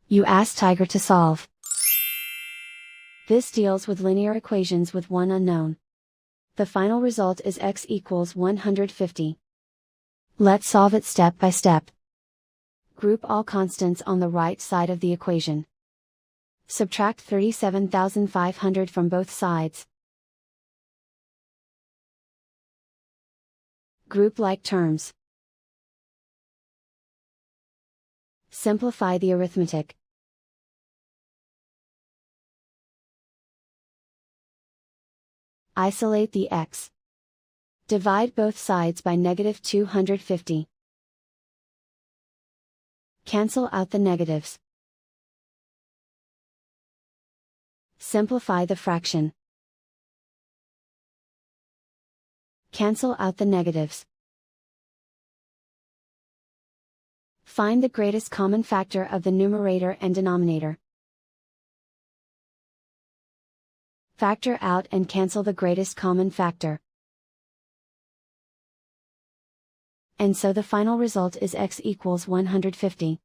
You ask Tiger to solve. This deals with linear equations with one unknown. The final result is x equals 150. Let's solve it step by step. Group all constants on the right side of the equation. Subtract 37,500 from both sides. Group like terms. Simplify the arithmetic. Isolate the x. Divide both sides by negative 250. Cancel out the negatives. Simplify the fraction. Cancel out the negatives. Find the greatest common factor of the numerator and denominator. Factor out and cancel the greatest common factor. And so the final result is x equals 150.